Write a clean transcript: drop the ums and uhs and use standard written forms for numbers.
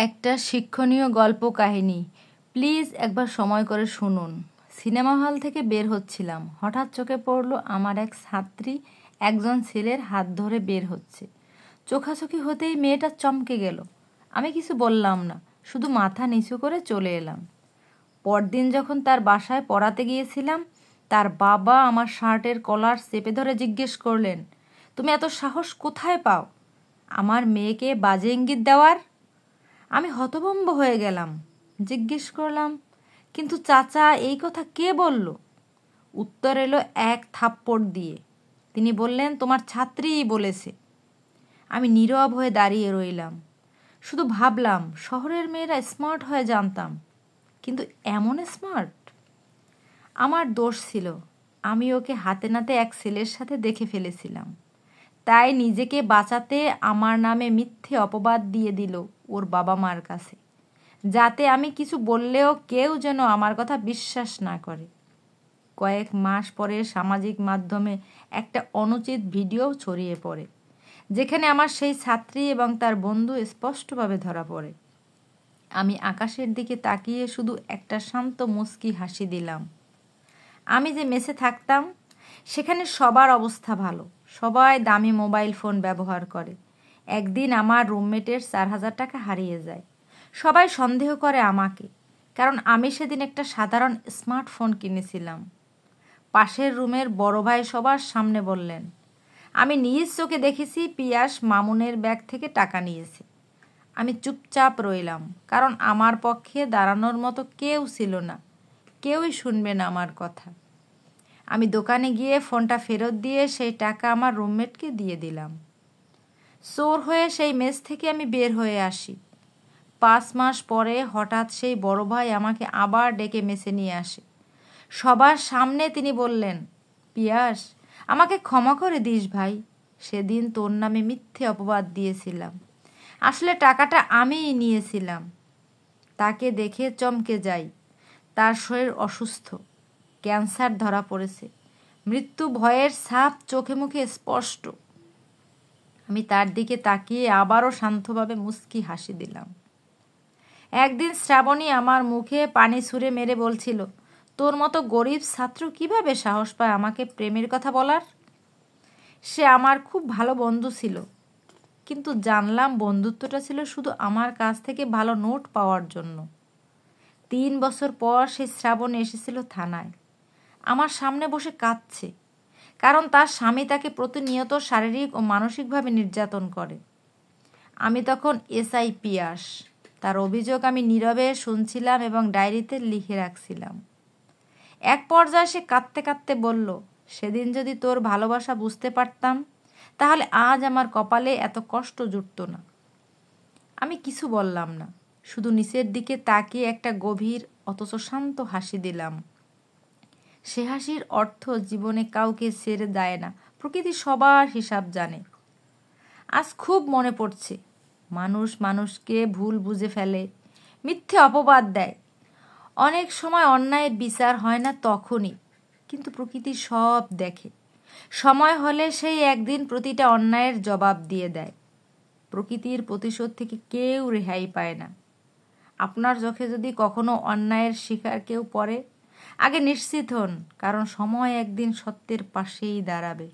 একটা শিক্ষণীয় গল্প কাহিনী। প্লিজ একবার সময় করে শুনুন। সিনেমা হল থেকে বের হচ্ছিলাম, হঠাৎ চোখে পড়ল আমার এক ছাত্রী একজন ছেলের হাত ধরে বের হচ্ছে। চোখাচোখি হতেই মেয়েটা চমকে গেল। আমি কিছু বললাম না, শুধু মাথা নিচু করে চলে এলাম। পরদিন যখন তার বাসায় পড়াতে গিয়েছিলাম, তার বাবা আমার শার্টের কলার চেপে ধরে জিজ্ঞেস করলেন, তুমি এত সাহস কোথায় পাও আমার মেয়েকে বাজে ইঙ্গিত দেওয়ার? আমি হতভম্ব হয়ে গেলাম। জিজ্ঞেস করলাম, কিন্তু চাচা এই কথা কে বলল? উত্তর এলো এক থাপ্পড় দিয়ে। তিনি বললেন, তোমার ছাত্রীই বলেছে। আমি নীরব হয়ে দাঁড়িয়ে রইলাম। শুধু ভাবলাম, শহরের মেয়েরা স্মার্ট হয়ে জানতাম, কিন্তু এমন স্মার্ট? আমার দোষ ছিল। আমি ওকে হাতে নাতে এক ছেলের সাথে দেখে ফেলেছিলাম। তাই নিজেকে বাঁচাতে আমার নামে মিথ্যে অপবাদ দিয়ে দিল ওর বাবা মার কাছে, যাতে আমি কিছু বললেও কেউ যেন আমার কথা বিশ্বাস না করে। কয়েক মাস পরে সামাজিক মাধ্যমে একটা অনুচিত ভিডিও ছড়িয়ে পড়ে, যেখানে আমার সেই ছাত্রী এবং তার বন্ধু স্পষ্টভাবে ধরা পড়ে। আমি আকাশের দিকে তাকিয়ে শুধু একটা শান্ত মুচকি হাসি দিলাম। আমি যে মেসে থাকতাম, সেখানে সবার অবস্থা ভালো। সবাই দামি মোবাইল ফোন ব্যবহার করে। একদিন আমার রুমমেটের 4,000 টাকা হারিয়ে যায়। সবাই সন্দেহ করে আমাকে, কারণ আমি সেদিন একটা সাধারণ স্মার্টফোন কিনেছিলাম। পাশের রুমের বড় ভাই সবার সামনে বললেন, আমি নিজ চোখে দেখেছি পিয়াস মামুনের ব্যাগ থেকে টাকা নিয়েছে। আমি চুপচাপ রইলাম, কারণ আমার পক্ষে দাঁড়ানোর মতো কেউ ছিল না। কেউই শুনবে না আমার কথা। আমি দোকানে গিয়ে ফোনটা ফেরত দিয়ে সেই টাকা আমার রুমমেটকে দিয়ে দিলাম। চোর হয়ে সেই মেস থেকে আমি বের হয়ে আসি। 5 মাস পরে হঠাৎ সেই বড় ভাই আমাকে আবার ডেকে মেসে নিয়ে আসে। সবার সামনে তিনি বললেন, পিয়াস, আমাকে ক্ষমা করে দিস ভাই। সেদিন তোর নামে মিথ্যে অপবাদ দিয়েছিলাম। আসলে টাকাটা আমিই নিয়েছিলাম। তাকে দেখে চমকে যাই। তার শরীর অসুস্থ, ক্যান্সার ধরা পড়েছে। মৃত্যু ভয়ের ছাপ চোখে মুখে স্পষ্ট। আমি তার দিকে তাকিয়ে আবারও শান্তভাবে মুচকি হাসি দিলাম। একদিন শ্রাবণী আমার মুখে পানি ছুঁড়ে মেরে বলছিল, তোর মতো গরিব ছাত্র কিভাবে সাহস পায় আমাকে প্রেমের কথা বলার? সে আমার খুব ভালো বন্ধু ছিল, কিন্তু জানলাম বন্ধুত্বটা ছিল শুধু আমার কাছ থেকে ভালো নোট পাওয়ার জন্য। 3 বছর পর সেই শ্রাবণী এসেছিল থানায়। আমার সামনে বসে কাঁদছে, কারণ তার স্বামী তাকে প্রতিনিয়ত শারীরিক ও মানসিকভাবে নির্যাতন করে। আমি তখন এসআই পিয়াস। তার অভিযোগ আমি নীরবে শুনছিলাম এবং ডায়েরিতে লিখে রাখছিলাম। এক পর্যায়ে সে কাঁদতে কাঁদতে বলল, সেদিন যদি তোর ভালোবাসা বুঝতে পারতাম, তাহলে আজ আমার কপালে এত কষ্ট জুটত না। আমি কিছু বললাম না, শুধু নিচের দিকে তাকিয়ে একটা গভীর অথচ শান্ত হাসি দিলাম। সে হাসির অর্থ জীবনে কাউকে ছেড়ে দেয় না, প্রকৃতি সবার হিসাব জানে। আজ খুব মনে পড়ছে, মানুষ মানুষকে ভুল বুঝে ফেলে, মিথ্যে অপবাদ দেয়। অনেক সময় অন্যায়ের বিচার হয় না তখনই, কিন্তু প্রকৃতি সব দেখে। সময় হলে সেই একদিন প্রতিটা অন্যায়ের জবাব দিয়ে দেয়। প্রকৃতির প্রতিশোধ থেকে কেউ রেহাই পায় না। আপনার চোখে যদি কখনো অন্যায়ের শিকার কেউ পড়ে, আগে নিশ্চিত হন, কারণ সময় একদিন সত্যের পাশেই দাঁড়াবে।